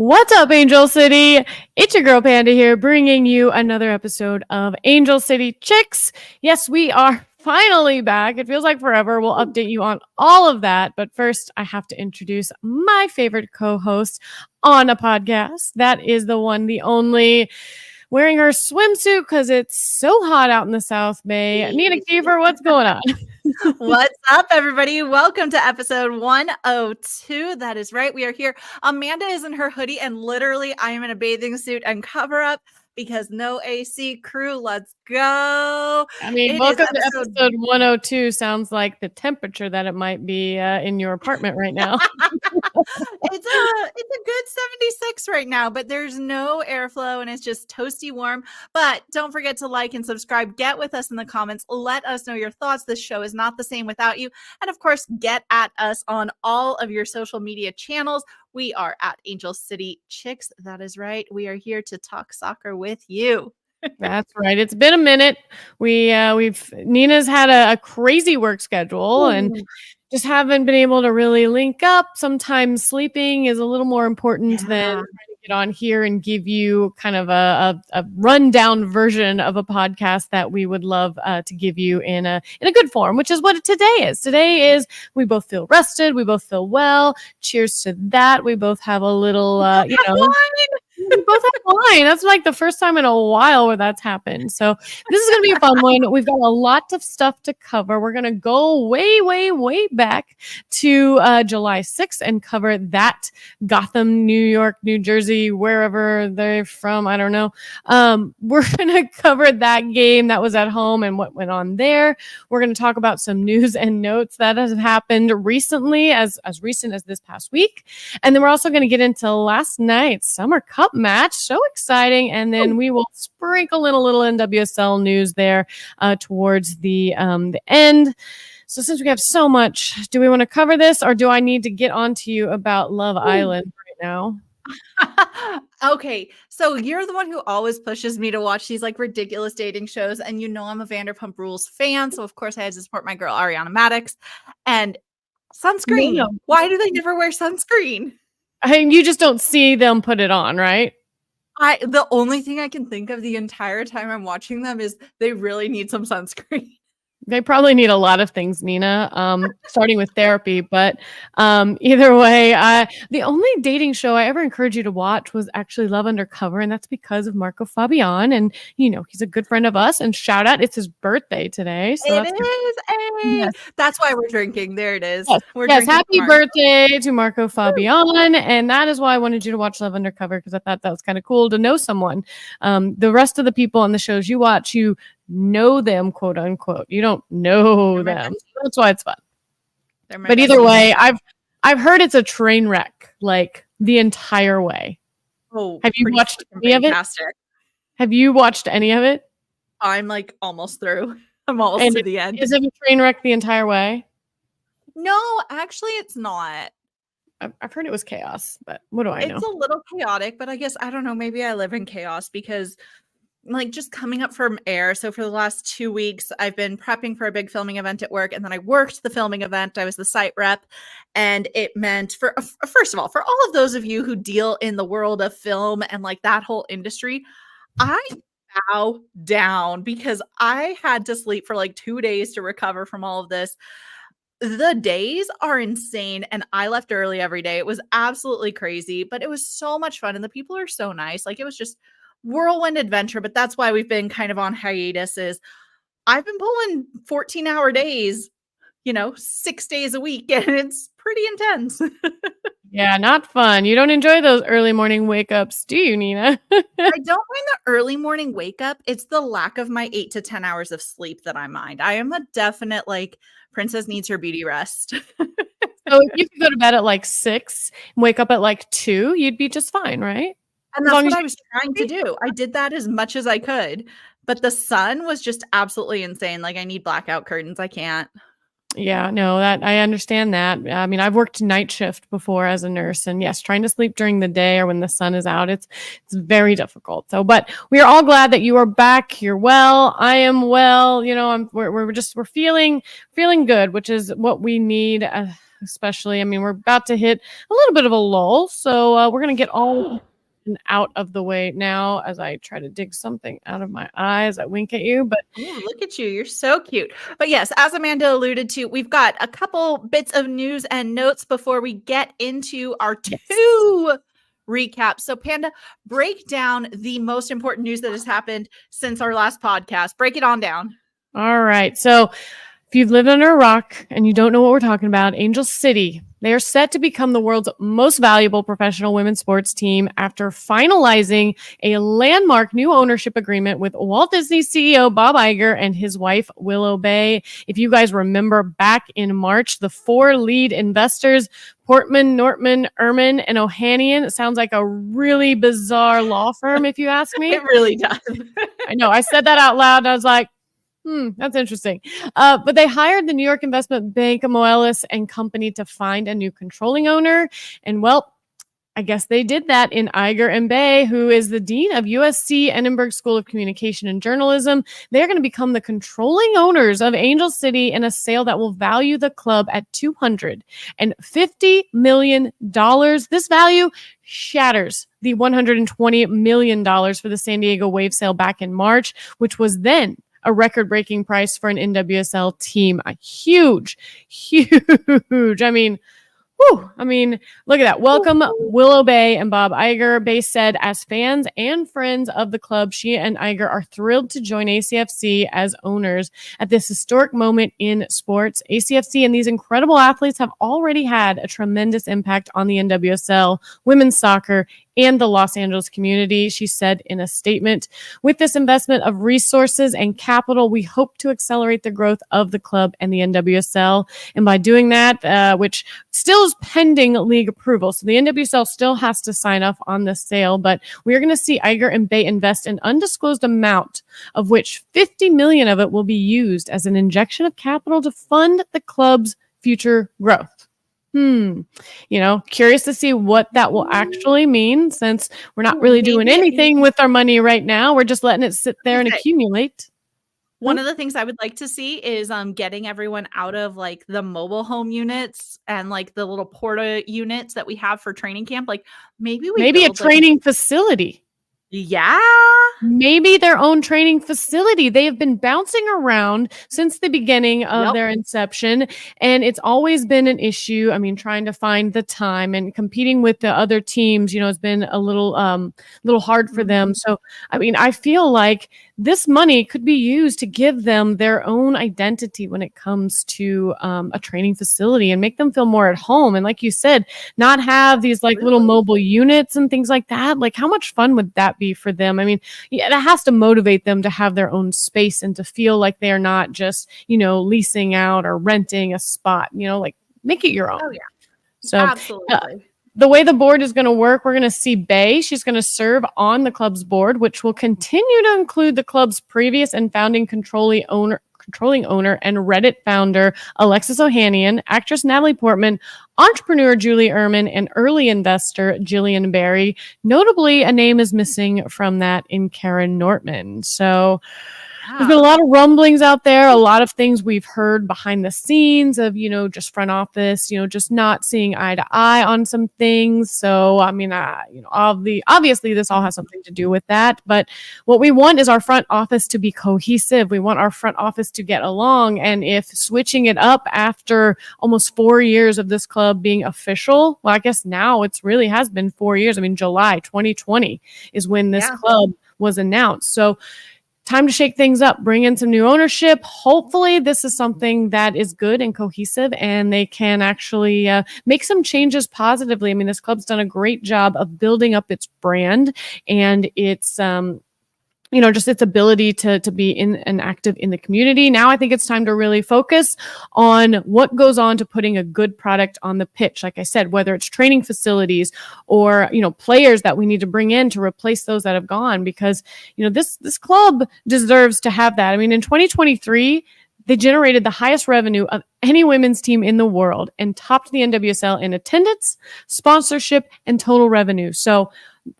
What's up, Angel City? It's your girl Panda here, bringing you another episode of Angel City Chicks. Yes, we are finally back. It feels like forever. We'll update you on all of that. But first, I have to introduce my favorite co-host on a podcast. That is the one, the only, wearing her swimsuit because it's so hot out in the South Bay. Nina Kiefer, what's going on? What's up, everybody? Welcome to episode 102. That is right. We are here. Amanda is in her hoodie, and literally, I am in a bathing suit and cover up because no AC crew. Let's go. I mean, welcome to episode 102. Sounds like the temperature that it might be in your apartment right now. It's a good 76 right now, but there's no airflow and it's just toasty warm. But don't forget to like and subscribe. Get with us in the comments. Let us know your thoughts. This show is not the same without you. And of course, get at us on all of your social media channels. We are at Angel City Chicks. That is right. We are here to talk soccer with you. That's right. It's been a minute. Nina's had a crazy work schedule and just haven't been able to really link up. Sometimes sleeping is a little more important than trying to get on here and give you kind of a rundown version of a podcast that we would love to give you in a good form, which is what today is. Today is we both feel rested. We both feel well. Cheers to that. We both have a little, we both have wine. That's like the first time in a while where that's happened. So this is going to be a fun one. We've got a lot of stuff to cover. We're going to go way, way, way back to July 6th and cover that Gotham, New York, New Jersey, wherever they're from. I don't know. We're going to cover that game that was at home and what went on there. We're going to talk about some news and notes that has happened recently, as recent as this past week. And then we're also going to get into last night's Summer Cup match. So exciting. And then we will sprinkle in a little NWSL news there towards the end. So since we have so much, do we want to cover this or do I need to get on to you about Love Island right now? Okay, so you're the one who always pushes me to watch these like ridiculous dating shows, and you know I'm a Vanderpump Rules fan, so of course I had to support my girl Ariana Madix. And sunscreen. No. Why do they never wear sunscreen? I mean, you just don't see them put it on, right? The only thing I can think of the entire time I'm watching them is they really need some sunscreen. They probably need a lot of things, Nina, starting with therapy. But either way, the only dating show I ever encouraged you to watch was actually Love Undercover. And that's because of Marco Fabian. And, you know, he's a good friend of us. And shout out, it's his birthday today. So it is. Yes. That's why we're drinking. There it is. Yes, happy birthday to Marco Fabian. And that is why I wanted you to watch Love Undercover, because I thought that was kind of cool to know someone. The rest of the people on the shows you watch, you know them, quote unquote. You don't know them. So that's why it's fun. But either way, I've heard it's a train wreck, like the entire way. Oh, have you watched any of it? Have you watched any of it? I'm like almost through. I'm almost to the end. Is it a train wreck the entire way? No, actually, it's not. I've heard it was chaos, but what do I know? It's a little chaotic, but I guess I don't know. Maybe I live in chaos because like just coming up from air. So for the last 2 weeks, I've been prepping for a big filming event at work. And then I worked the filming event. I was the site rep. And it meant first of all, for all of those of you who deal in the world of film and like that whole industry, I bow down because I had to sleep for like 2 days to recover from all of this. The days are insane. And I left early every day. It was absolutely crazy, but it was so much fun. And the people are so nice. Like it was just whirlwind adventure, but that's why we've been kind of on hiatuses. I've been pulling 14-hour days, 6 days a week, and it's pretty intense. Yeah, not fun. You don't enjoy those early morning wake ups, do you, Nina? I don't mind the early morning wake up. It's the lack of my 8 to 10 hours of sleep that I mind. I am a definite like princess needs her beauty rest. So if you could go to bed at like 6 and wake up at like 2, you'd be just fine, right? And that's what I was trying to do. I did that as much as I could, but the sun was just absolutely insane. Like I need blackout curtains. I can't. Yeah, no, that I understand that. I mean, I've worked night shift before as a nurse, and yes, trying to sleep during the day or when the sun is out, it's very difficult. So, but we are all glad that you are back. You're well. I am well. You know, we're feeling good, which is what we need. Especially, I mean, we're about to hit a little bit of a lull, so we're gonna get all out of the way now as I try to dig something out of my eyes. I wink at you, but Ooh, look at you. You're so cute. But yes, as Amanda alluded to, we've got a couple bits of news and notes before we get into our yes. two recaps. So, Panda, break down the most important news that has happened since our last podcast. Break it on down. All right. So if you've lived under a rock and you don't know what we're talking about, Angel City, they are set to become the world's most valuable professional women's sports team after finalizing a landmark new ownership agreement with Walt Disney CEO Bob Iger and his wife Willow Bay. If you guys remember back in March, the four lead investors, Portman, Nortman, Ehrman, and Ohanian. It sounds like a really bizarre law firm, if you ask me. It really does. I know. I said that out loud and I was like, that's interesting. But they hired the New York investment bank Moelis and Company to find a new controlling owner. And well, I guess they did that in Iger and Bay, who is the dean of USC Edinburgh School of Communication and Journalism. They're going to become the controlling owners of Angel City in a sale that will value the club at $250 million. This value shatters the $120 million for the San Diego Wave sale back in March, which was then a record-breaking price for an NWSL team. A huge. I mean, look at that. Welcome, Willow Bay and Bob Iger. Bay said, as fans and friends of the club, she and Iger are thrilled to join ACFC as owners at this historic moment in sports. ACFC and these incredible athletes have already had a tremendous impact on the NWSL, women's soccer, and the Los Angeles community, she said in a statement. With this investment of resources and capital, we hope to accelerate the growth of the club and the NWSL. And by doing that, which still is pending league approval, so the NWSL still has to sign off on the sale, but we're going to see Iger and Bay invest an undisclosed amount, of which $50 million of it will be used as an injection of capital to fund the club's future growth. Curious to see what that will actually mean, since we're not really doing anything with our money right now. We're just letting it sit there and accumulate. One of the things I would like to see is getting everyone out of like the mobile home units and like the little porta units that we have for training camp. Like maybe a training facility. Yeah. Maybe their own training facility. They have been bouncing around since the beginning of their inception, and it's always been an issue. I mean, trying to find the time and competing with the other teams, has been a little hard for them. So, I mean, I feel like this money could be used to give them their own identity when it comes to a training facility and make them feel more at home. And like you said, not have these like little mobile units and things like that. Like, how much fun would that be for them? I mean, yeah, that has to motivate them to have their own space and to feel like they're not just, leasing out or renting a spot, like make it your own. Oh, yeah. So absolutely. The way the board is going to work, we're going to see Bay. She's going to serve on the club's board, which will continue to include the club's previous and founding controlling owner and Reddit founder Alexis Ohanian, actress Natalie Portman, entrepreneur Julie Ehrman, and early investor Jillian Barry. Notably, a name is missing from that in Karen Nortman. So there's been a lot of rumblings out there, a lot of things we've heard behind the scenes of, just front office, just not seeing eye to eye on some things. So, I mean, obviously this all has something to do with that. But what we want is our front office to be cohesive. We want our front office to get along. And if switching it up after almost 4 years of this club being official, well, I guess now it's really has been 4 years. I mean, July 2020 is when this club was announced. So, time to shake things up, bring in some new ownership. Hopefully this is something that is good and cohesive and they can actually make some changes positively. I mean, this club's done a great job of building up its brand and its just its ability to be in and active in the community. Now I think it's time to really focus on what goes on to putting a good product on the pitch. Like I said, whether it's training facilities or, players that we need to bring in to replace those that have gone, because, this club deserves to have that. I mean, in 2023, They generated the highest revenue of any women's team in the world and topped the NWSL in attendance, sponsorship, and total revenue. So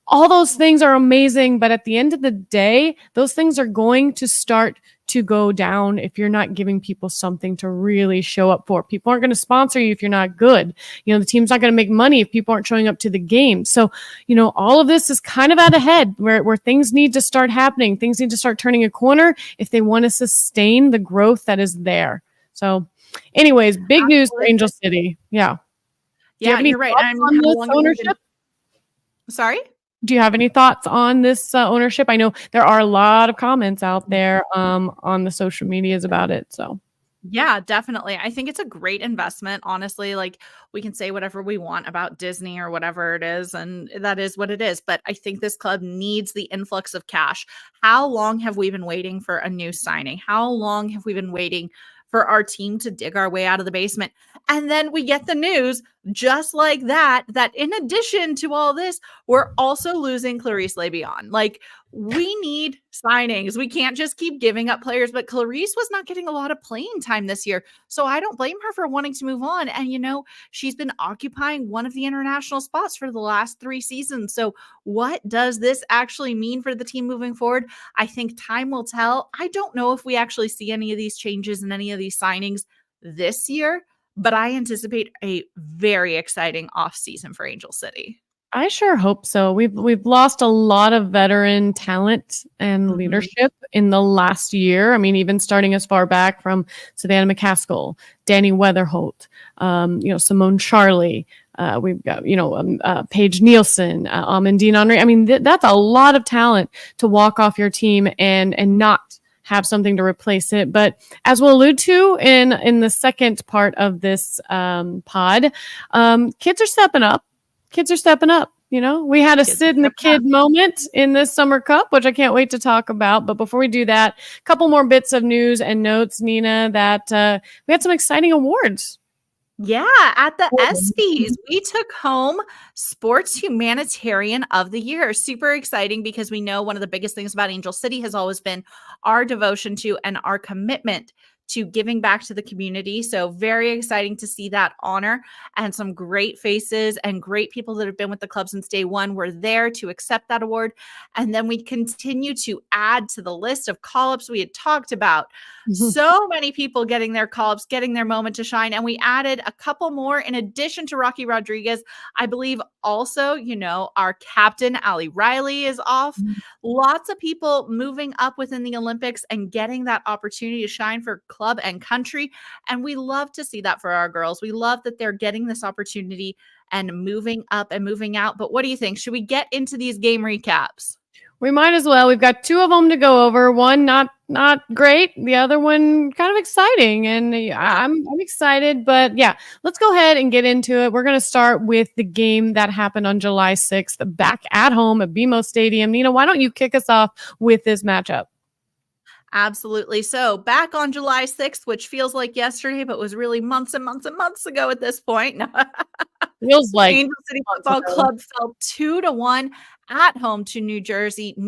all those things are amazing, but at the end of the day, those things are going to start to go down if you're not giving people something to really show up for. People aren't going to sponsor you if you're not good. The team's not going to make money if people aren't showing up to the game. So, all of this is kind of out ahead where things need to start happening. Things need to start turning a corner if they want to sustain the growth that is there. So, anyways, big news for Angel City. Yeah. Do you have any you're right. thoughts I mean, on how this long have we ownership? been... Sorry? Do you have any thoughts on this ownership? I know there are a lot of comments out there on the social medias about it. So, yeah, definitely. I think it's a great investment. Honestly, like we can say whatever we want about Disney or whatever it is, and that is what it is. But I think this club needs the influx of cash. How long have we been waiting for a new signing? How long have we been waiting for our team to dig our way out of the basement? And then we get the news just like that in addition to all this, we're also losing Clarice Le'Veon. Like, we need signings. We can't just keep giving up players, but Clarice was not getting a lot of playing time this year. So I don't blame her for wanting to move on. And, she's been occupying one of the international spots for the last 3 seasons. So what does this actually mean for the team moving forward? I think time will tell. I don't know if we actually see any of these changes and any of these signings this year, but I anticipate a very exciting offseason for Angel City. I sure hope so. We've lost a lot of veteran talent and leadership in the last year. I mean, even starting as far back from Savannah McCaskill, Danny Weatherholt, Simone Charlie. We've got, Paige Nielsen, Amandine Henry. I mean, that's a lot of talent to walk off your team and not have something to replace it. But as we'll allude to in the second part of this pod, kids are stepping up. Kids are stepping up. We had a Sid and the Kid moment in this Summer Cup, which I can't wait to talk about. But before we do that, a couple more bits of news and notes, Nina, that we had some exciting awards. Yeah, at the ESPYs, we took home Sports Humanitarian of the Year. Super exciting because we know one of the biggest things about Angel City has always been our devotion to and our commitment to giving back to the community. So very exciting to see that honor, and some great faces and great people that have been with the club since day one were there to accept that award. And then we continue to add to the list of call-ups we had talked about. So many people getting their call-ups, getting their moment to shine. And we added a couple more in addition to Rocky Rodriguez. I believe also, our captain, Ali Riley, is off. Lots of people moving up within the Olympics and getting that opportunity to shine for club and country. And we love to see that for our girls. We love that they're getting this opportunity and moving up and moving out. But what do you think? Should we get into these game recaps? We might as well. We've got 2 of them to go over. One not great, the other one kind of exciting, and I'm excited. But yeah, let's go ahead and get into it. We're going to start with the game that happened on July 6th, back at home at BMO Stadium. Nina, why don't you kick us off with this matchup? Absolutely. So back on July 6th, which feels like yesterday, but was really months and months and months ago at this point. Feels like Angel City Football Club fell 2-1 at home to New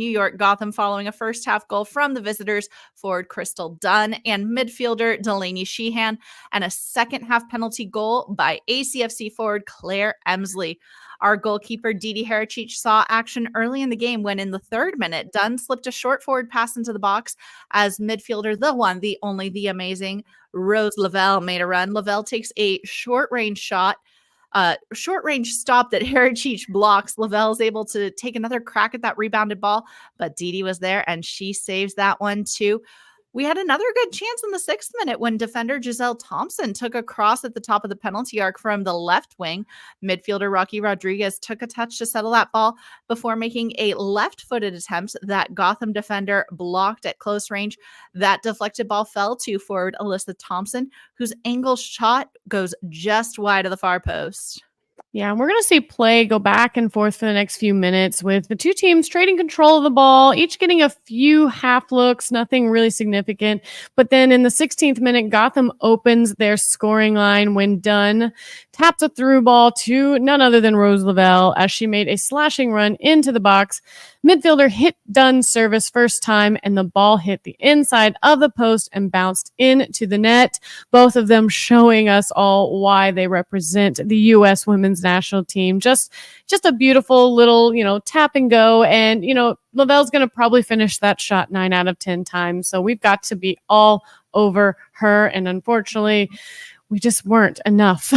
York Gotham following a first half goal from the visitors, forward Crystal Dunn and midfielder Delaney Sheehan, and a second half penalty goal by ACFC forward Claire Emsley. Our goalkeeper, Didi Herachich, saw action early in the game when in the 3rd minute, Dunn slipped a short forward pass into the box as midfielder, the one, the only, the amazing Rose Lavelle made a run. Lavelle takes a short-range stop that Herachich blocks. Lavelle is able to take another crack at that rebounded ball, but Didi was there and she saves that one too. We had another good chance in the 6th minute when defender Giselle Thompson took a cross at the top of the penalty arc from the left wing. Midfielder Rocky Rodriguez took a touch to settle that ball before making a left-footed attempt that Gotham defender blocked at close range. That deflected ball fell to forward Alyssa Thompson, whose angle shot goes just wide of the far post. Yeah, and we're going to see play go back and forth for the next few minutes with the two teams trading control of the ball, each getting a few half looks, nothing really significant. But then in the 16th minute, Gotham opens their scoring line when Dunn tapped a through ball to none other than Rose Lavelle as she made a slashing run into the box. Midfielder hit Dunn's service first time, and the ball hit the inside of the post and bounced into the net. Both of them showing us all why they represent the U.S. women's national team. Just a beautiful little, tap and go. And, Lavelle's going to probably finish that shot 9 out of 10 times. So we've got to be all over her. And unfortunately, we just weren't enough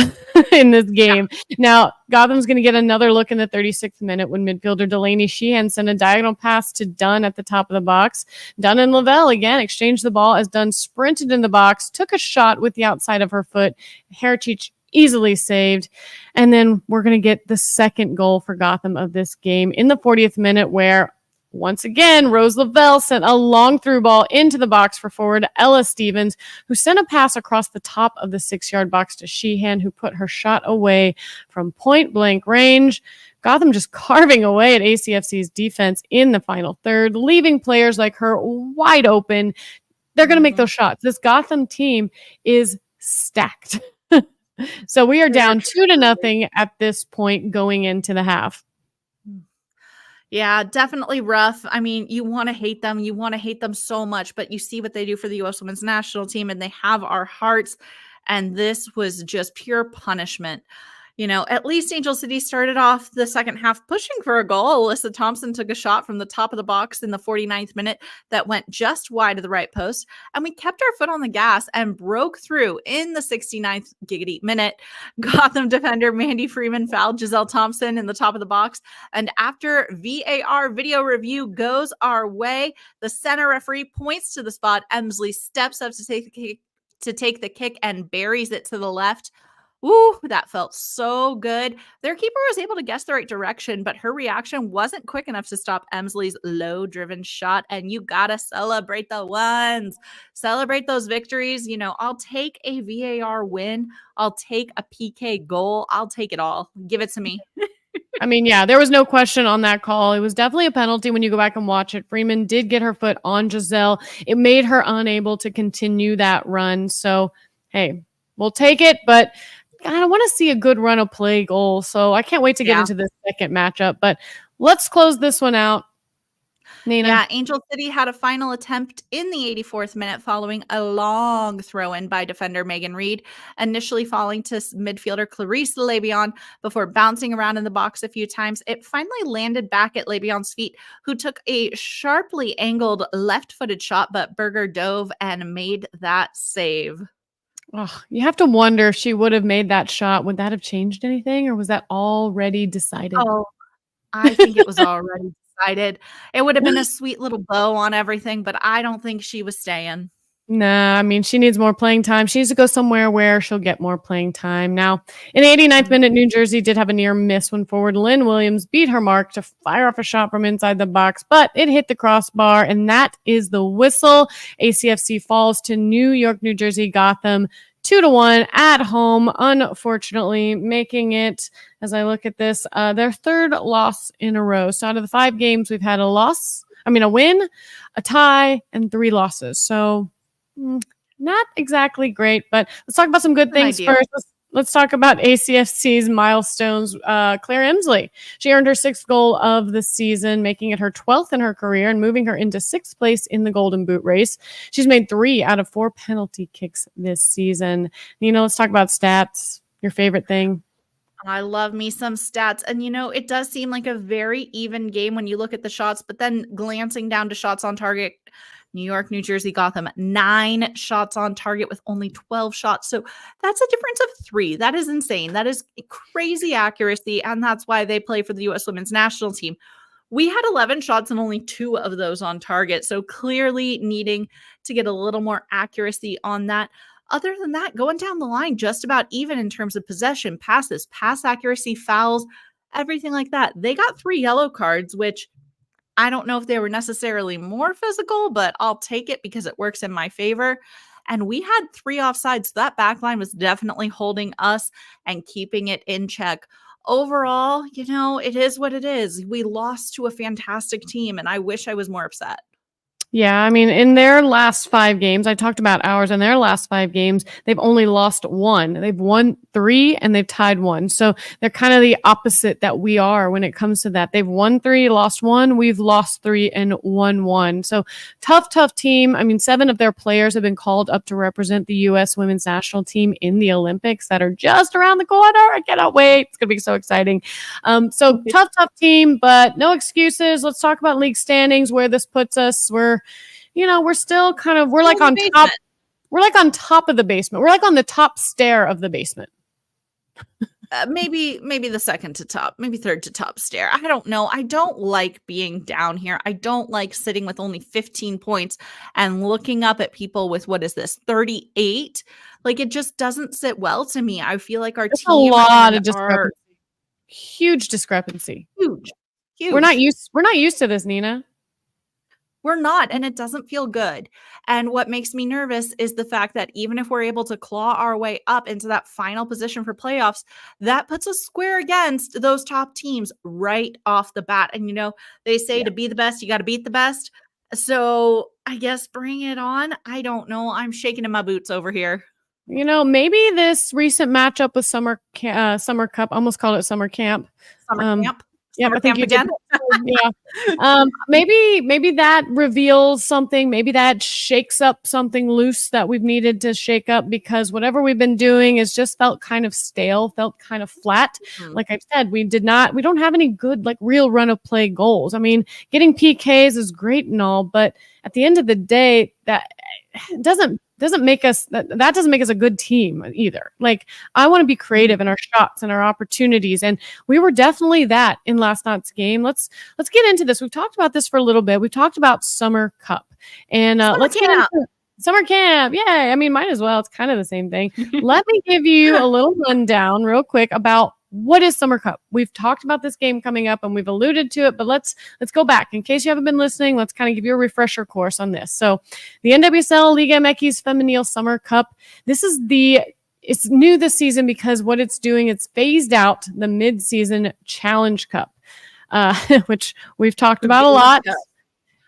in this game. Yeah. Now, Gotham's going to get another look in the 36th minute when midfielder Delaney Sheehan sent a diagonal pass to Dunn at the top of the box. Dunn and Lavelle again exchanged the ball as Dunn sprinted in the box, took a shot with the outside of her foot. Heritage easily saved. And then we're going to get the second goal for Gotham of this game in the 40th minute where once again, Rose Lavelle sent a long through ball into the box for forward Ella Stevens, who sent a pass across the top of the 6-yard box to Sheehan, who put her shot away from point blank range. Gotham just carving away at ACFC's defense in the final third, leaving players like her wide open. They're going to make those shots. This Gotham team is stacked. So we are down 2-0 at this point going into the half. Yeah, definitely rough. I mean, you want to hate them. You want to hate them so much, but you see what they do for the U.S. women's national team, and they have our hearts. And this was just pure punishment. At least Angel City started off the second half pushing for a goal. Alyssa Thompson took a shot from the top of the box in the 49th minute that went just wide of the right post. And we kept our foot on the gas and broke through in the 69th giggity minute. Gotham defender Mandy Freeman fouled Giselle Thompson in the top of the box. And after VAR video review goes our way, the center referee points to the spot. Emsley steps up to take the kick and buries it to the left. Ooh, that felt so good. Their keeper was able to guess the right direction, but her reaction wasn't quick enough to stop Emsley's low-driven shot, and you gotta celebrate the ones. Celebrate those victories. I'll take a VAR win. I'll take a PK goal. I'll take it all. Give it to me. I mean, yeah, there was no question on that call. It was definitely a penalty when you go back and watch it. Freeman did get her foot on Giselle. It made her unable to continue that run. So, hey, we'll take it, but I want to see a good run of play goal. So I can't wait to get into this second matchup. But let's close this one out. Nina. Yeah, Angel City had a final attempt in the 84th minute following a long throw-in by defender Megan Reed, initially falling to midfielder Clarice Lebion before bouncing around in the box a few times. It finally landed back at Lebion's feet, who took a sharply angled left-footed shot, but Berger dove and made that save. Oh, you have to wonder if she would have made that shot. Would that have changed anything, or was that already decided? Oh, I think it was already decided. It would have been a sweet little bow on everything, but I don't think she was staying. Nah, I mean, she needs more playing time. She needs to go somewhere where she'll get more playing time. Now, in the 89th minute, New Jersey did have a near miss when forward Lynn Williams beat her mark to fire off a shot from inside the box, but it hit the crossbar, and that is the whistle. ACFC falls to New York, New Jersey, Gotham 2-1 at home, unfortunately, making it, as I look at this, their third loss in a row. So out of the 5 games, we've had a win, a tie, and 3 losses. So not exactly great, but let's talk about some good things first. Let's talk about ACFC's milestones. Claire Emsley, she earned her 6th goal of the season, making it her 12th in her career and moving her into 6th place in the Golden Boot race. She's made 3 out of 4 penalty kicks this season. Let's talk about stats. Your favorite thing? I love me some stats. And, it does seem like a very even game when you look at the shots, but then glancing down to shots on target, New York, New Jersey, Gotham, 9 shots on target with only 12 shots. So that's a difference of 3. That is insane. That is crazy accuracy. And that's why they play for the U.S. women's national team. We had 11 shots and only 2 of those on target. So clearly needing to get a little more accuracy on that. Other than that, going down the line, just about even in terms of possession, passes, pass accuracy, fouls, everything like that. They got 3 yellow cards, which I don't know if they were necessarily more physical, but I'll take it because it works in my favor. And we had 3 offsides. So that back line was definitely holding us and keeping it in check. overall, it is what it is. We lost to a fantastic team, and I wish I was more upset. Yeah, I mean, in their last 5 games, I talked about ours. In their last 5 games, they've only lost 1. They've won 3 and they've tied 1. So they're kind of the opposite that we are when it comes to that. They've won 3, lost 1. We've lost 3 and won 1. So tough team. I mean, 7 of their players have been called up to represent the U.S. women's national team in the Olympics that are just around the corner. I cannot wait. It's going to be so exciting. So tough team, but no excuses. Let's talk about league standings, where this puts us. We're still kind of, we're like on top. We're like on top of the basement. We're like on the top stair of the basement. Maybe the second to top, maybe third to top stair. I don't know. I don't like being down here. I don't like sitting with only 15 points and looking up at people with, what is this, 38? Like, it just doesn't sit well to me. I feel like our That's team a lot of and discrepancy. Huge discrepancy. Huge. We're not used to this, Nina. We're not, and it doesn't feel good. And what makes me nervous is the fact that even if we're able to claw our way up into that final position for playoffs, that puts us square against those top teams right off the bat. And, they say to be the best, you got to beat the best. So I guess bring it on. I don't know. I'm shaking in my boots over here. Maybe this recent matchup with Summer Cup, I almost called it Summer Camp. Camp. Yeah, I think you did. Yeah. Maybe that reveals something. Maybe that shakes up something loose that we've needed to shake up, because whatever we've been doing has just felt kind of stale, felt kind of flat. Mm-hmm. Like I've said, we don't have any good, like, real run of play goals. I mean, getting PKs is great and all, but at the end of the day, that doesn't make us a good team either. Like, I want to be creative in our shots and our opportunities, and we were definitely that in last night's game. Let's get into this. We've talked about this for a little bit. We've talked about Summer Cup, and let's get into Summer Camp. Yay! I mean, might as well. It's kind of the same thing. Let me give you a little rundown real quick about what is Summer Cup. We've talked about this game coming up and we've alluded to it, but let's go back. In case you haven't been listening, let's kind of give you a refresher course on this. So the NWSL Liga MX Femenil Summer Cup, it's new this season because what it's doing, it's phased out the mid-season Challenge Cup, which we've talked about a lot.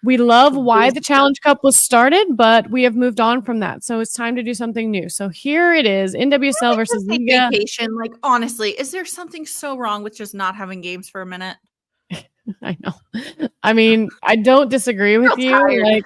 We love why the Challenge Cup was started, but we have moved on from that. So it's time to do something new. So here it is, NWSL versus Liga. Vacation. Like, honestly, is there something so wrong with just not having games for a minute? I know. I mean, I don't disagree with you. Like,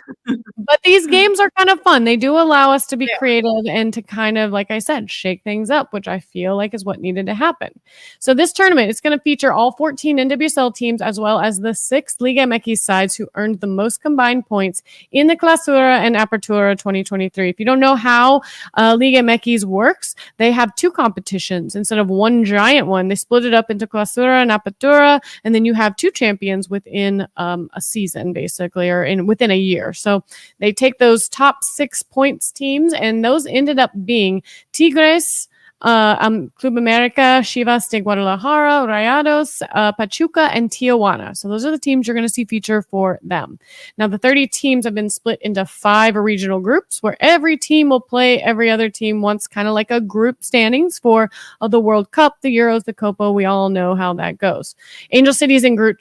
but these games are kind of fun. They do allow us to be creative and to kind of, like I said, shake things up, which I feel like is what needed to happen. So this tournament is going to feature all 14 NWSL teams as well as the 6 Liga MX sides who earned the most combined points in the Clausura and Apertura 2023. If you don't know how Liga MX works, they have 2 competitions instead of one giant one. They split it up into Clausura and Apertura, and then you have 2 champions within a season, basically, or within a year. So they take those top 6 points teams, and those ended up being Tigres, Club America, Chivas de Guadalajara, Rayados, Pachuca, and Tijuana. So those are the teams you're going to see feature for them. Now, the 30 teams have been split into 5 regional groups where every team will play every other team once, kind of like a group standings for the World Cup, the Euros, the Copa. We all know how that goes. Angel City's in Group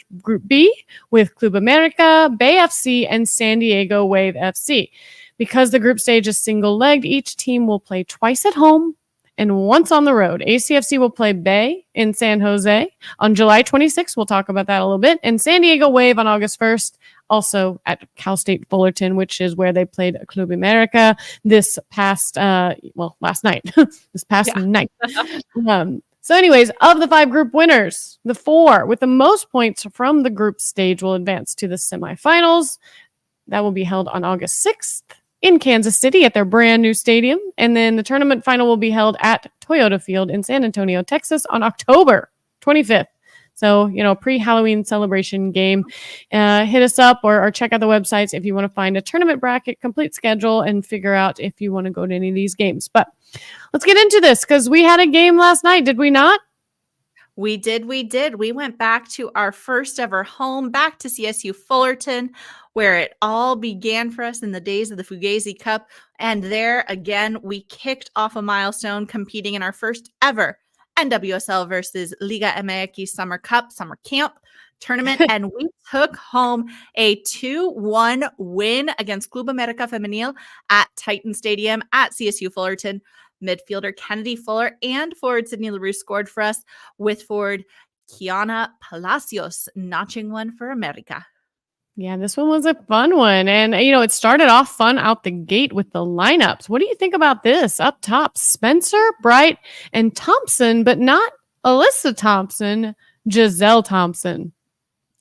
B with Club America, Bay FC, and San Diego Wave FC. Because the group stage is single-legged, each team will play twice at home and once on the road. ACFC will play Bay in San Jose on July 26th. We'll talk about that a little bit. And San Diego Wave on August 1st, also at Cal State Fullerton, which is where they played Club America this past, last night. Night. So anyways, of the 5 group winners, the 4 with the most points from the group stage will advance to the semifinals. That will be held on August 6th. In Kansas City at their brand new stadium. And then the tournament final will be held at Toyota Field in San Antonio, Texas on October 25th. So, pre-Halloween celebration game. Hit us up or check out the websites if you want to find a tournament bracket, complete schedule, and figure out if you want to go to any of these games. But let's get into this because we had a game last night, did we not? We did. We went back to our first ever home, back to CSU Fullerton, where it all began for us in the days of the Fugazi Cup. And there, again, we kicked off a milestone, competing in our first ever NWSL versus Liga MX Summer Cup, Summer Camp tournament, and we took home a 2-1 win against Club America Femenil at Titan Stadium at CSU Fullerton. Midfielder Kennedy Fuller and forward Sydney LaRue scored for us, with forward Kiana Palacios notching one for America. Yeah, this one was a fun one. And, it started off fun out the gate with the lineups. What do you think about this? Up top, Spencer, Bright, and Thompson, but not Alyssa Thompson, Giselle Thompson.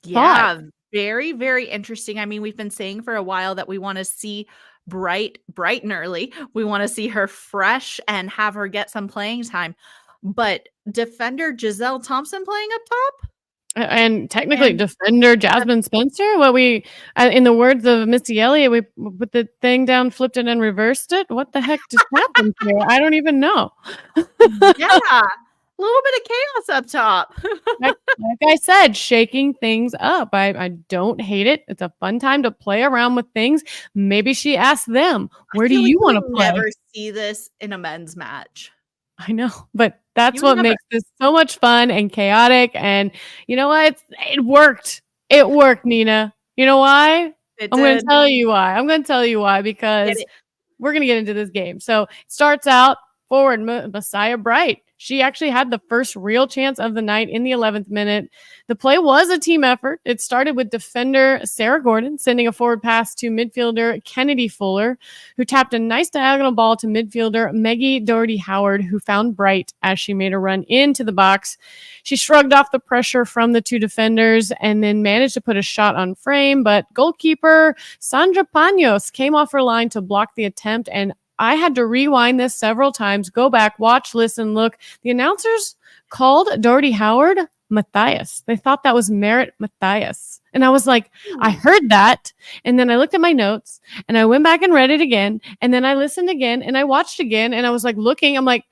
Yeah, very, very interesting. I mean, we've been saying for a while that we want to see bright and early. We want to see her fresh and have her get some playing time. But defender Giselle Thompson playing up top? And technically, defender Jasmine Spencer. What we, in the words of Missy Elliott, we put the thing down, flipped it, and reversed it. What the heck just happened here? I don't even know. Yeah. A little bit of chaos up top. like I said, shaking things up. I don't hate it. It's a fun time to play around with things. Maybe she asked them, where do you want to play? Never see this in a men's match. I know, but that's what makes this so much fun and chaotic. And you know what? It worked. It worked, Nina. You know why? I'm going to tell you why. I'm going to tell you why, because we're going to get into this game. So it starts out forward, Messiah Bright. She actually had the first real chance of the night in the 11th minute. The play was a team effort. It started with defender Sarah Gordon sending a forward pass to midfielder Kennedy Fuller, who tapped a nice diagonal ball to midfielder Maggie Doherty Howard, who found Bright as she made a run into the box. She shrugged off the pressure from the two defenders and then managed to put a shot on frame, but goalkeeper Sandra Panos came off her line to block the attempt, and I had to rewind this several times, go back, watch, listen, look. The announcers called Doherty Howard Matthias. They thought that was Merritt Matthias. And I was like, I heard that. And then I looked at my notes and I went back and read it again. And then I listened again and I watched again. And I was like looking, I'm like,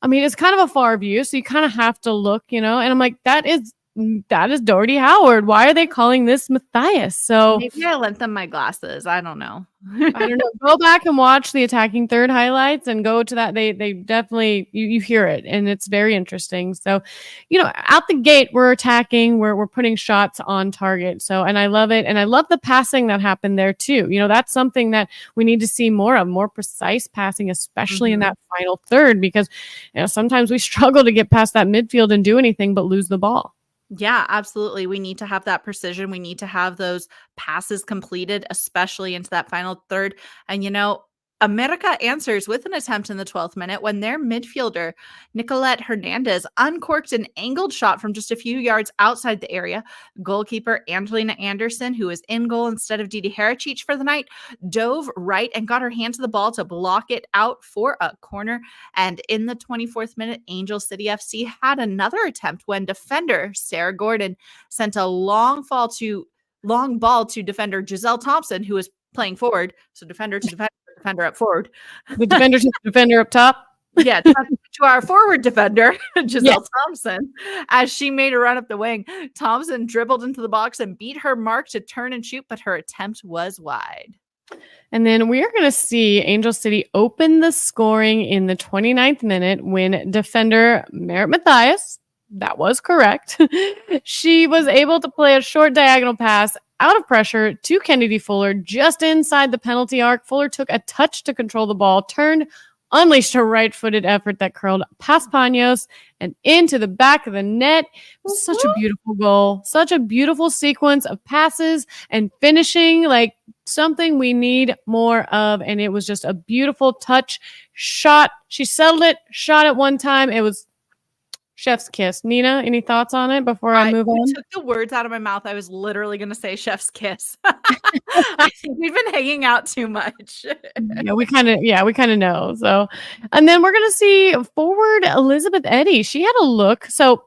I mean, it's kind of a far view. So you kind of have to look, and I'm like, that is Doherty Howard. Why are they calling this Matthias? So maybe I lent them my glasses. I don't know. I don't know. Go back and watch the attacking third highlights and go to that. They definitely, you hear it and it's very interesting. So, out the gate, we're attacking, we're putting shots on target. So, and I love it. And I love the passing that happened there too. That's something that we need to see more of, more precise passing, especially in that final third, because sometimes we struggle to get past that midfield and do anything but lose the ball. Yeah, absolutely. We need to have that precision. We need to have those passes completed, especially into that final third. And, America answers with an attempt in the 12th minute when their midfielder, Nicolette Hernandez, uncorked an angled shot from just a few yards outside the area. Goalkeeper Angelina Anderson, who was in goal instead of Didi Harachich for the night, dove right and got her hand to the ball to block it out for a corner. And in the 24th minute, Angel City FC had another attempt when defender Sarah Gordon sent a long ball to defender Giselle Thompson, who was playing forward. So defender up forward. The defender to the defender up top. Yeah, to our forward defender, Giselle Thompson, as she made a run up the wing. Thompson dribbled into the box and beat her mark to turn and shoot, but her attempt was wide. And then we are going to see Angel City open the scoring in the 29th minute when defender Merritt Matthias, that was correct, she was able to play a short diagonal pass out of pressure to Kennedy Fuller just inside the penalty arc. Fuller took a touch to control the ball, turned, unleashed a right-footed effort that curled past Panos and into the back of the net. It was such a beautiful goal, such a beautiful sequence of passes and finishing, like something we need more of. And it was just a beautiful touch shot. She settled it, shot it one time. It was chef's kiss. Nina, any thoughts on it before I move on? You took the words out of my mouth. I was literally going to say chef's kiss. I think we've been hanging out too much. Yeah, we kind of know. So, and then we're going to see forward Elizabeth Eddy. She had a look. So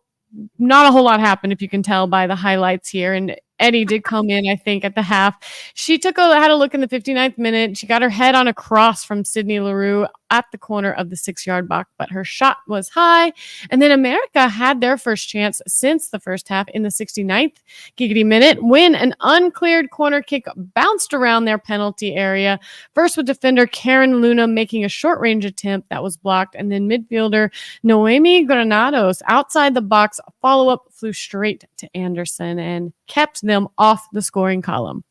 not a whole lot happened, if you can tell by the highlights here. And Eddy did come in, I think, at the half. She had a look in the 59th minute. She got her head on a cross from Sydney LaRue at the corner of the 6-yard box, but her shot was high. And then America had their first chance since the first half in the 69th giggity minute when an uncleared corner kick bounced around their penalty area. First with defender Karen Luna making a short range attempt that was blocked, and then midfielder Noemi Granados outside the box follow-up flew straight to Anderson and kept them off the scoring column.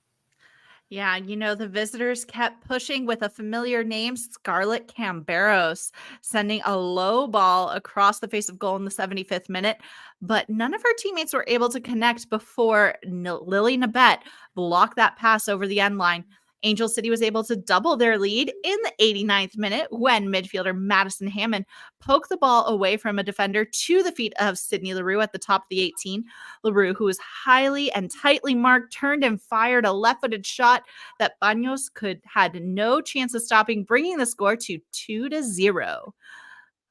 Yeah, the visitors kept pushing with a familiar name, Scarlett Camberos, sending a low ball across the face of goal in the 75th minute. But none of her teammates were able to connect before Lily Nabet blocked that pass over the end line. Angel City was able to double their lead in the 89th minute when midfielder Madison Hammond poked the ball away from a defender to the feet of Sydney LaRue at the top of the 18. LaRue, who was highly and tightly marked, turned and fired a left-footed shot that Baños had no chance of stopping, bringing the score to 2-0.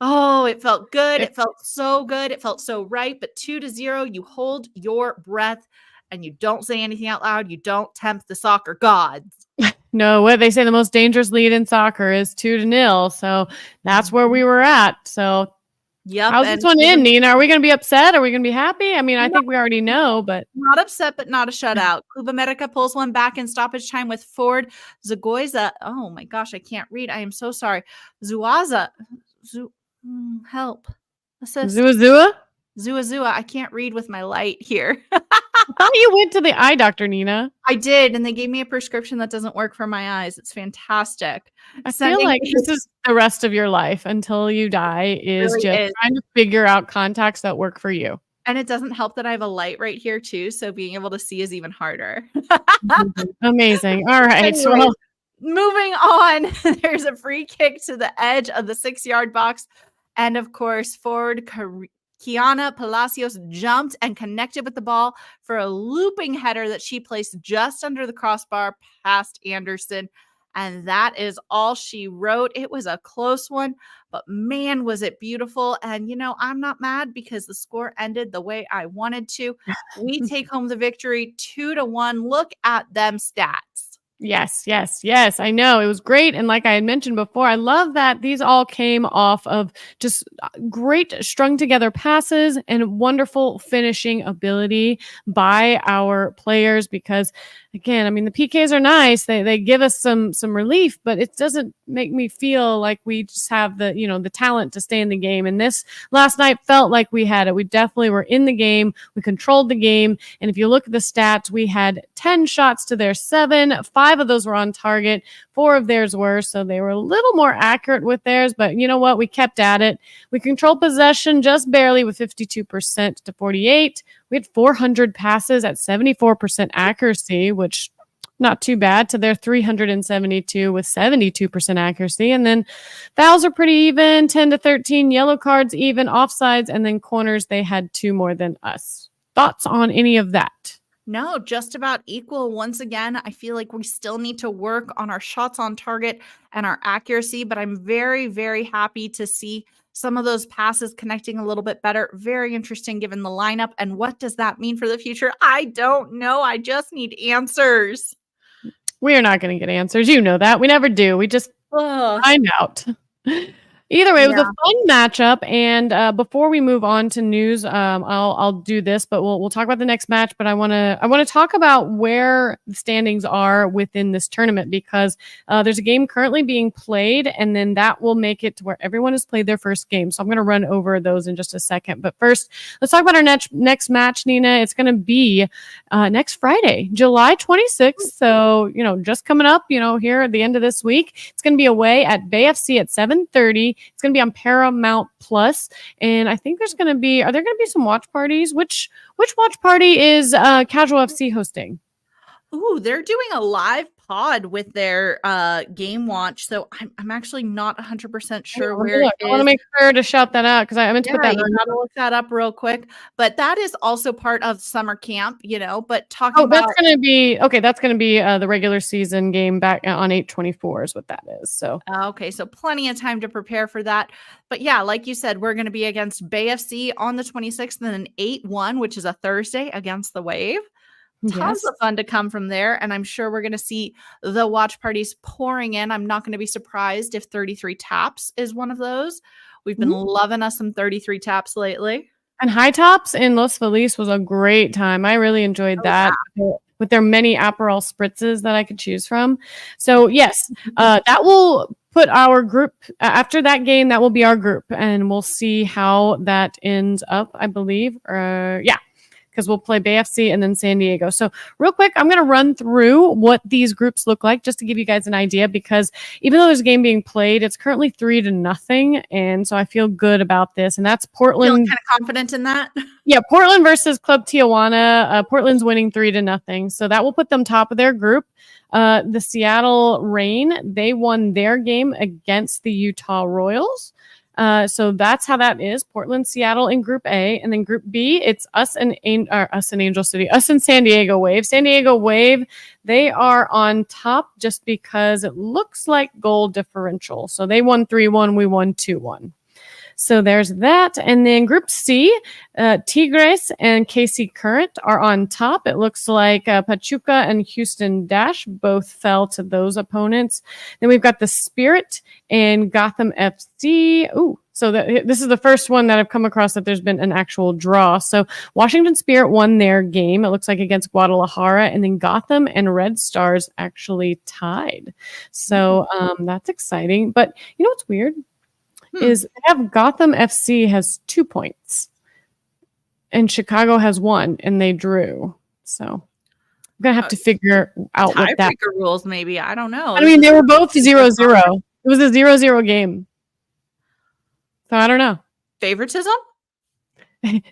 Oh, it felt good. It felt so good. It felt so right. But 2-0, you hold your breath and you don't say anything out loud. You don't tempt the soccer gods. No, what they say the most dangerous lead in soccer is 2-0. So that's where we were at. So how's this one in, Nina? Are we going to be upset? Are we going to be happy? I mean, I think we already know, but not upset, but not a shutout. Club America pulls one back in stoppage time with Ford Zagoiza. Oh my gosh, I can't read. I am so sorry. Zuaza. Help. Assist. Zua. I can't read with my light here. I thought you went to the eye doctor, Nina. I did, and they gave me a prescription that doesn't work for my eyes. It's fantastic. I feel like this is the rest of your life until you die is really just trying to figure out contacts that work for you. And it doesn't help that I have a light right here too, so being able to see is even harder. Amazing. All right. Anyways, well, moving on, there's a free kick to the edge of the 6-yard box. And of course, forward Kiana Palacios jumped and connected with the ball for a looping header that she placed just under the crossbar past Anderson. And that is all she wrote. It was a close one, but man, was it beautiful. And, I'm not mad because the score ended the way I wanted to. We take home the victory 2-1. Look at them stats. Yes. I know it was great. And like I had mentioned before, I love that these all came off of just great strung together passes and wonderful finishing ability by our players because again, I mean, the PKs are nice. They give us some relief, but it doesn't make me feel like we just have the talent to stay in the game. And this last night felt like we had it. We definitely were in the game. We controlled the game. And if you look at the stats, we had 10 shots to their 7. 5 of those were on target. 4 of theirs were. So they were a little more accurate with theirs. But you know what? We kept at it. We controlled possession just barely with 52% to 48%. We had 400 passes at 74% accuracy, which not too bad, to their 372 with 72% accuracy. And then fouls are pretty even, 10-13, yellow cards even, offsides, and then corners, they had 2 more than us. Thoughts on any of that? No, just about equal. Once again, I feel like we still need to work on our shots on target and our accuracy, but I'm very, very happy to see some of those passes connecting a little bit better. Very interesting given the lineup. And what does that mean for the future? I don't know. I just need answers. We are not going to get answers. You know that. We never do. We just find out. Either way, it was a fun matchup. And before we move on to news, I'll do this, but we'll talk about the next match. But I want to talk about where the standings are within this tournament because there's a game currently being played, and then that will make it to where everyone has played their first game. So I'm going to run over those in just a second. But first, let's talk about our next match, Nina. It's going to be next Friday, July 26th. So just coming up, here at the end of this week, it's going to be away at Bay FC at 7:30. It's going to be on Paramount Plus, and I think are there going to be some watch parties? Which watch party is Casual FC hosting? Ooh, they're doing a live pod with their game watch, so I'm actually not 100% sure where it is. I want to make sure to shout that out because I meant to put that. You gotta look that up real quick. But that is also part of summer camp, But talking about that's going to be That's going to be the regular season game back on 8/24 is what that is. So okay, so plenty of time to prepare for that. But yeah, like you said, we're going to be against Bay FC on the 26th, and then 8-1, which is a Thursday against the Wave. Tons Yes. of fun to come from there, and I'm sure we're going to see the watch parties pouring in. I'm not going to be surprised if 33 Taps is one of those. We've been Mhm. loving us some 33 Taps lately. And High Tops in Los Feliz was a great time. I really enjoyed Oh, yeah. that with their many Aperol spritzes that I could choose from. So yes, that will put our group after that game. That will be our group, and we'll see how that ends up. I believe, yeah, because we'll play Bay FC and then San Diego. So real quick, I'm going to run through what these groups look like just to give you guys an idea, because even though there's a game being played, it's currently 3-0. And so I feel good about this. And that's Feeling Portland. kind of confident in that. Yeah, Portland versus Club Tijuana. Portland's winning 3-0. So that will put them top of their group. The Seattle Reign, they won their game against the Utah Royals. So that's how that is. Portland, Seattle in Group A, and then Group B, it's us and Angel City, us and San Diego Wave. San Diego Wave, they are on top just because it looks like goal differential. So they won 3-1, we won 2-1. So there's that. And then Group C, Tigres and KC Current are on top. It looks like Pachuca and Houston Dash both fell to those opponents. Then we've got the Spirit and Gotham FC. Ooh, so this is the first one that I've come across that there's been an actual draw. So Washington Spirit won their game, it looks like, against Guadalajara, and then Gotham and Red Stars actually tied. So that's exciting. But you know what's weird? Is they have Gotham FC has 2 points and Chicago has 1, and they drew. So I'm going to have to figure out what that tiebreaker rules, maybe. I don't know. I mean, they were both 0-0. It was a 0-0 game. So I don't know. Favoritism?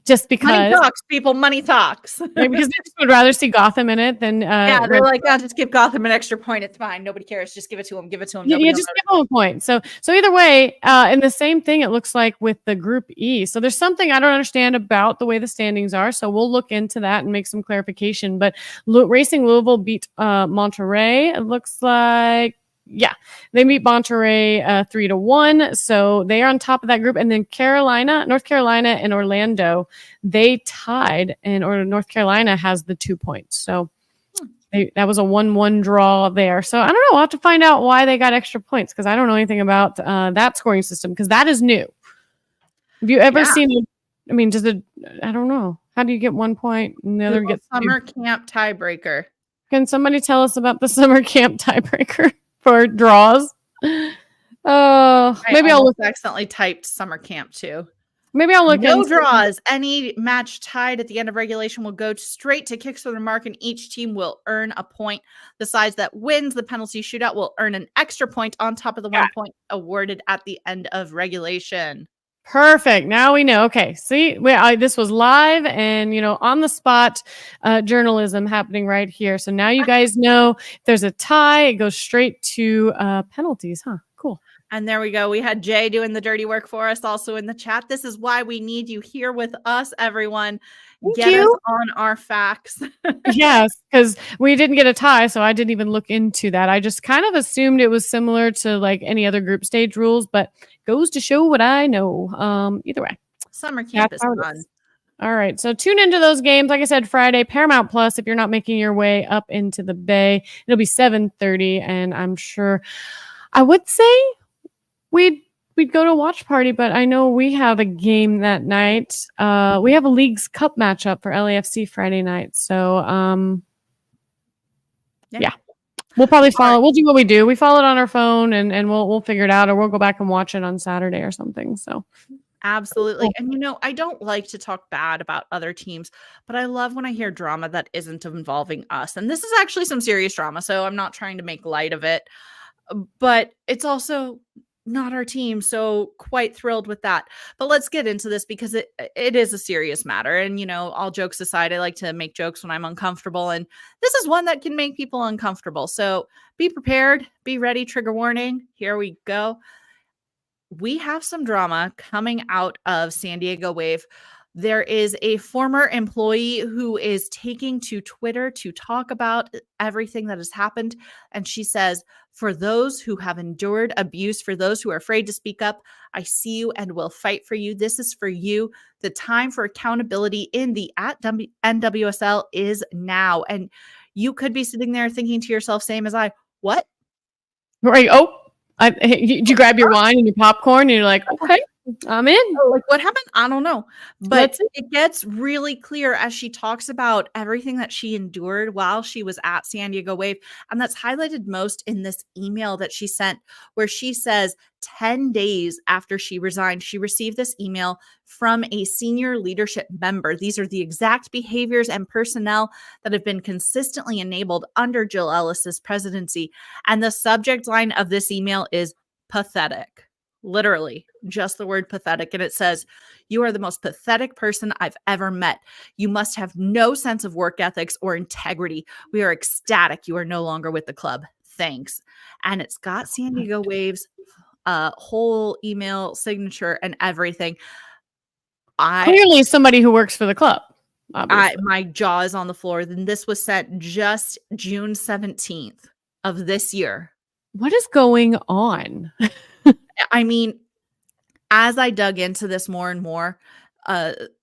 Just because money talks, people. Money talks. Because they just would rather see Gotham in it than yeah, they're like, oh, just give Gotham an extra point. It's fine. Nobody cares. Just give it to him. Give it to him. Yeah, just give them a point. So either way, and the same thing it looks like with the Group E. So there's something I don't understand about the way the standings are. So we'll look into that and make some clarification. But Racing Louisville beat Monterrey. It looks like. Yeah, they beat Monterrey 3-1, so they are on top of that group. And then North Carolina, and Orlando, they tied, and North Carolina has the 2 points. So that was a 1-1 draw there. So I don't know. We'll have to find out why they got extra points, because I don't know anything about that scoring system, because that is new. Have you ever seen it? I mean, I don't know. How do you get 1 point and the other gets summer camp tiebreaker? Can somebody tell us about the summer camp tiebreaker for draws? Oh, maybe I'll accidentally typed summer camp too. Maybe I'll look. No draws. Any match tied at the end of regulation will go straight to kicks for the mark, and each team will earn a point. The side that wins the penalty shootout will earn an extra point on top of the 1 point awarded at the end of regulation. Perfect. Now we know. Okay. See, this was live and, on the spot journalism happening right here. So now you guys know if there's a tie, it goes straight to penalties. Huh? Cool. And there we go. We had Jay doing the dirty work for us also in the chat. This is why we need you here with us, everyone. Get us on our facts. Yes, because we didn't get a tie, so I didn't even look into that. I just kind of assumed it was similar to like any other group stage rules, but goes to show what I know. Either way. Summer camp is fun. All right, so tune into those games. Like I said, Friday, Paramount Plus. If you're not making your way up into the Bay, it'll be 7:30, and I'm sure I would say we'd go to a watch party, but I know we have a game that night. We have a Leagues Cup matchup for LAFC Friday night. So, yeah. We'll probably follow. We'll do what we do. We follow it on our phone, and we'll figure it out, or we'll go back and watch it on Saturday or something. So, absolutely. And I don't like to talk bad about other teams, but I love when I hear drama that isn't involving us. And this is actually some serious drama, so I'm not trying to make light of it, but it's also not our team, so quite thrilled with that. But let's get into this, because it is a serious matter. And all jokes aside, I like to make jokes when I'm uncomfortable, and this is one that can make people uncomfortable. So be prepared, be ready. Trigger warning. Here we go. We have some drama coming out of San Diego Wave. There is a former employee who is taking to Twitter to talk about everything that has happened. And she says, for those who have endured abuse, for those who are afraid to speak up, I see you and will fight for you. This is for you. The time for accountability in the NWSL is now. And you could be sitting there thinking to yourself, same as I, what? Right. Oh, did you grab your wine and your popcorn and you're like, okay, I'm in. Like, what happened? I don't know. But Let's see. it gets really clear as she talks about everything that she endured while she was at San Diego Wave. And that's highlighted most in this email that she sent, where she says 10 days after she resigned, she received this email from a senior leadership member. These are the exact behaviors and personnel that have been consistently enabled under Jill Ellis's presidency. And the subject line of this email is pathetic. Literally, just the word pathetic. And it says, you are the most pathetic person I've ever met. You must have no sense of work ethics or integrity. We are ecstatic you are no longer with the club. Thanks. And it's got San Diego Waves whole email signature and everything. Clearly somebody who works for the club. Obviously. My jaw is on the floor. Then this was sent just June 17th of this year. What is going on? I mean, as I dug into this more and more,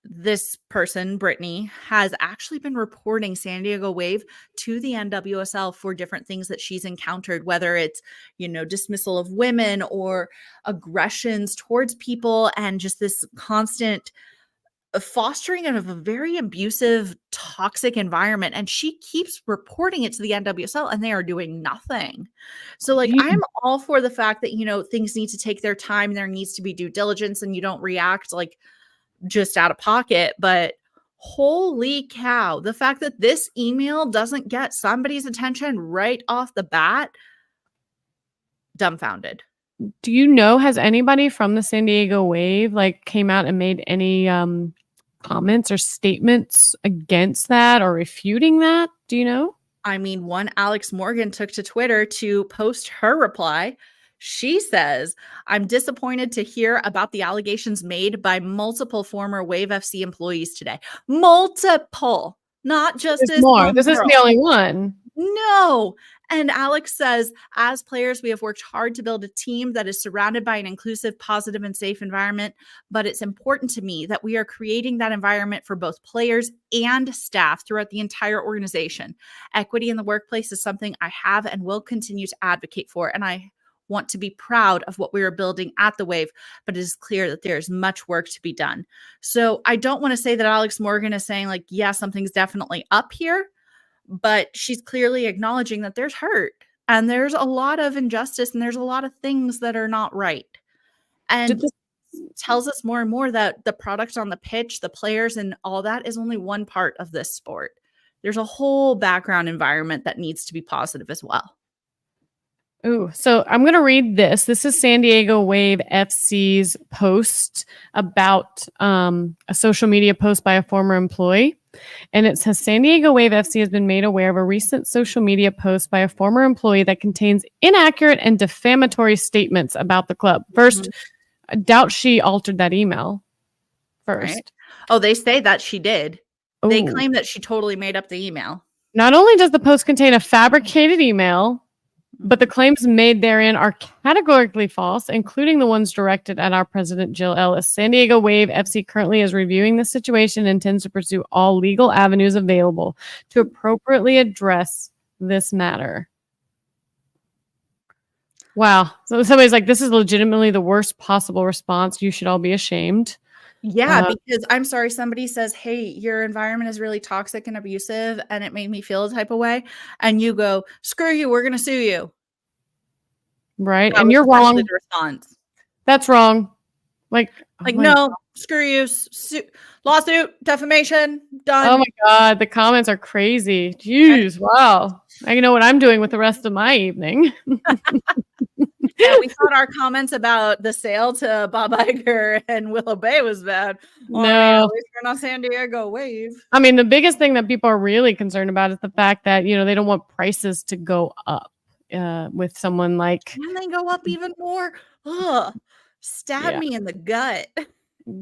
this person, Brittany, has actually been reporting San Diego Wave to the NWSL for different things that she's encountered, whether it's, dismissal of women or aggressions towards people and just this constant fostering of a very abusive, toxic environment. And she keeps reporting it to the NWSL and they are doing nothing. So I'm all for the fact that, things need to take their time. There needs to be due diligence and you don't react just out of pocket. But holy cow, the fact that this email doesn't get somebody's attention right off the bat, dumbfounded. Do you know, has anybody from the San Diego Wave came out and made any comments or statements against that or refuting that? Do you know? I mean, one Alex Morgan took to Twitter to post her reply. She says, I'm disappointed to hear about the allegations made by multiple former Wave FC employees today. Multiple, not just There's more. This isn't the only one. No. And Alex says, as players, we have worked hard to build a team that is surrounded by an inclusive, positive, and safe environment. But it's important to me that we are creating that environment for both players and staff throughout the entire organization. Equity in the workplace is something I have and will continue to advocate for. And I want to be proud of what we are building at the Wave, but it is clear that there is much work to be done. So I don't want to say that Alex Morgan is saying yeah, something's definitely up here. But she's clearly acknowledging that there's hurt and there's a lot of injustice and there's a lot of things that are not right. And tells us more and more that the product on the pitch, the players and all that is only one part of this sport. There's a whole background environment that needs to be positive as well. Ooh, so I'm going to read this. This is San Diego Wave FC's post about a social media post by a former employee. And it says, San Diego Wave FC has been made aware of a recent social media post by a former employee that contains inaccurate and defamatory statements about the club. First, I doubt she altered that email first. Right. Oh, they say that she did. Ooh. They claim that she totally made up the email. Not only does the post contain a fabricated email, but the claims made therein are categorically false, including the ones directed at our president, Jill Ellis. San Diego Wave FC currently is reviewing the situation and intends to pursue all legal avenues available to appropriately address this matter. Wow. So somebody's like, this is legitimately the worst possible response. You should all be ashamed. Yeah, because I'm sorry, somebody says, hey, your environment is really toxic and abusive and it made me feel a type of way. And you go, screw you, we're going to sue you. Right. And you're wrong. The response. That's wrong. No, screw you. Lawsuit, defamation, done. Oh my God. The comments are crazy. Jeez. Wow. I know what I'm doing with the rest of my evening. Yeah, we thought our comments about the sale to Bob Iger and Willow Bay was bad. Well, No. at least we're not San Diego Wave. I mean, the biggest thing that people are really concerned about is the fact that, they don't want prices to go up with someone like. And they go up even more. Ugh, stab me in the gut.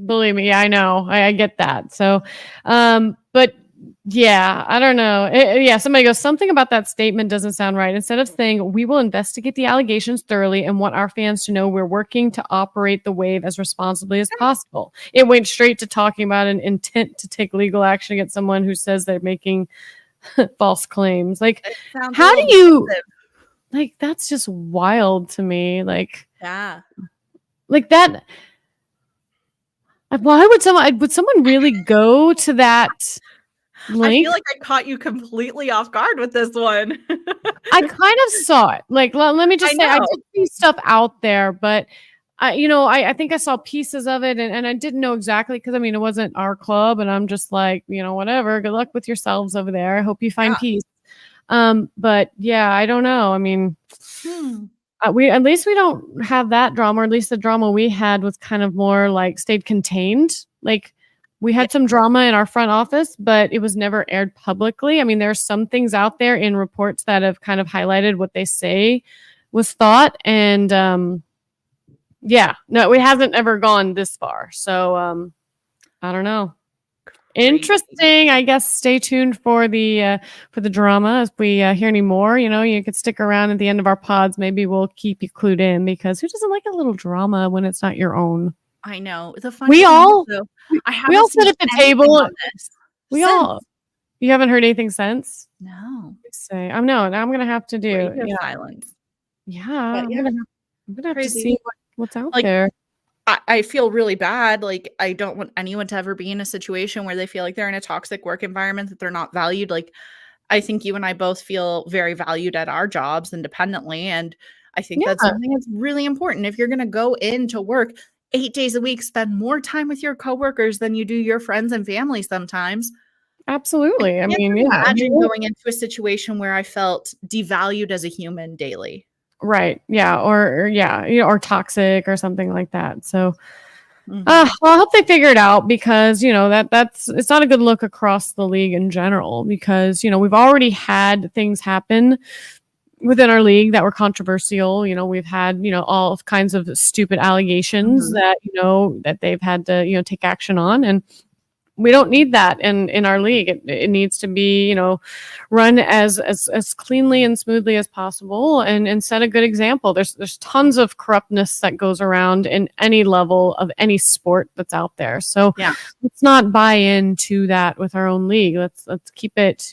Believe me, I know. I get that. So, but yeah, I don't know. Yeah, somebody goes, something about that statement doesn't sound right. Instead of saying, we will investigate the allegations thoroughly and want our fans to know we're working to operate the wave as responsibly as possible. It went straight to talking about an intent to take legal action against someone who says they're making false claims. Like, It sounds a how do little you, defensive. like, that's just wild to me. Like Yeah. that. Why would someone really go to that I link? feel like I caught you completely off guard with this one. I kind of saw it. Like, let me just say, I know. did see stuff out there, but I think I saw pieces of it, and I didn't know exactly because I mean it wasn't our club, and I'm just like, whatever. Good luck with yourselves over there. I hope you find Yeah. peace. But yeah, I don't know. I mean, Hmm. we at least we don't have that drama, or at least the drama we had was kind of more like stayed contained. Like we had some drama in our front office, but it was never aired publicly. I mean, there are some things out there in reports that have kind of highlighted what they say was thought, and yeah, no, we haven't ever gone this far. So I don't know. Interesting. I guess stay tuned for the drama. If we hear any more, you could stick around at the end of our pods. Maybe we'll keep you clued in because who doesn't like a little drama when it's not your own? I know. The funny We thing all is, though, I we haven't all seen sit at the anything table. on this since. You haven't heard anything since? No. Say I'm no. Now I'm gonna have to do. Radio Yeah, silence. yeah. But I'm yeah, gonna have to crazy. see what's out Like, there. I feel really bad. Like, I don't want anyone to ever be in a situation where they feel like they're in a toxic work environment, that they're not valued. Like, I think you and I both feel very valued at our jobs independently. And I think that's Yeah, something that's really important. If you're going to go into work 8 days a week, spend more time with your coworkers than you do your friends and family sometimes. absolutely. I Can't mean, yeah. imagine going into a situation where I felt devalued as a human daily. Right. Yeah. Or yeah, or toxic or something like that. So, Mhm. well, I hope they figure it out because that's it's not a good look across the league in general because we've already had things happen within our league that were controversial. We've had all kinds of stupid allegations Mhm. that that they've had to take action on, and we don't need that in our league. It needs to be run as cleanly and smoothly as possible and set a good example. There's tons of corruptness that goes around in any level of any sport that's out there. So Yeah. let's not buy into that with our own league. Let's keep it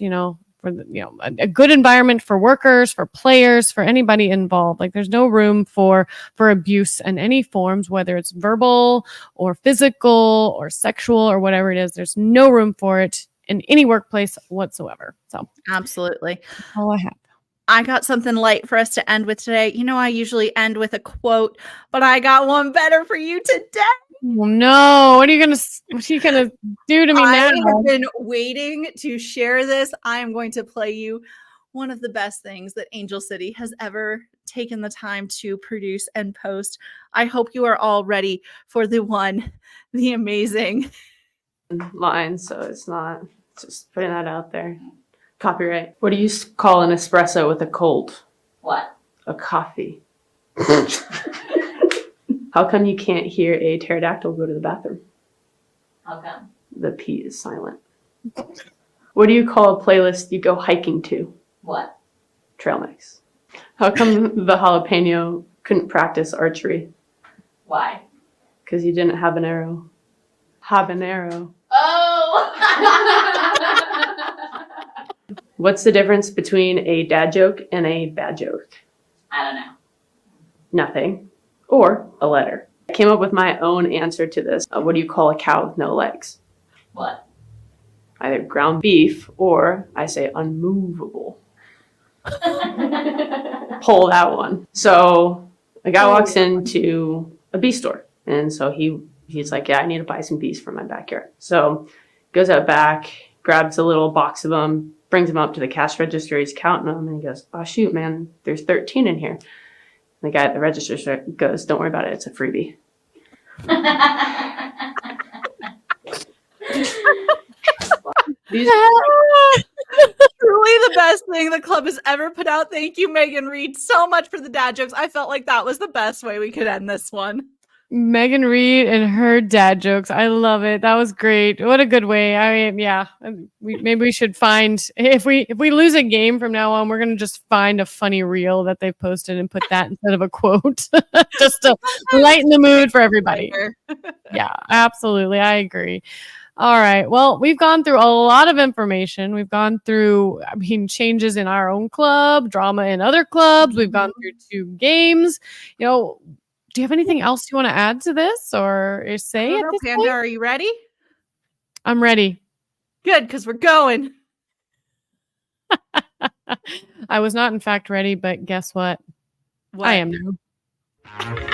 for a good environment for workers, for players, for anybody involved. Like there's no room for abuse in any forms, whether it's verbal or physical or sexual or whatever it is. There's no room for it in any workplace whatsoever. So Absolutely. that's all I have. I got something light for us to end with today. I usually end with a quote, but I got one better for you today. Oh, no, what are you gonna do to me I now? have been waiting to share this. I am going to play you one of the best things that Angel City has ever taken the time to produce and post. I hope you are all ready for the amazing line, so it's not just putting that out there. Copyright. What do you call an espresso with a cold? What? A coffee. How come you can't hear a pterodactyl go to the bathroom? How come? The P is silent. What do you call a playlist you go hiking to? What? Trail mix. How come the jalapeno couldn't practice archery? Why? Because you didn't have an arrow. Habanero. Oh! What's the difference between a dad joke and a bad joke? I don't know. Nothing. Or a letter. I came up with my own answer to this. What do you call a cow with no legs? What? Either ground beef or I say unmovable. Pull that one. So a guy walks into a beef store, and so he's like, yeah, I need to buy some beef for my backyard. So goes out back, grabs a little box of them, brings them up to the cash register. He's counting them, and he goes, oh shoot, man, there's 13 in here. The guy at the register goes, don't worry about it, it's a freebie. truly the best thing the club has ever put out. Thank you, Megan Reed, so much for the dad jokes. I felt like that was the best way we could end this one. Megan Reed and her dad jokes. I love it. That was great. What a good way. I mean, yeah. Maybe we should find if we lose a game from now on, we're gonna just find a funny reel that they've posted and put that instead of a quote, just to lighten the mood for everybody. Yeah, absolutely. I agree. All right. Well, we've gone through a lot of information. We've gone through, changes in our own club, drama in other clubs. We've gone through 2 games. Do you have anything else you want to add to this or say at this Panda, point? are you ready? I'm ready. Good, because we're going. I was not, in fact, ready, but guess what? I am now.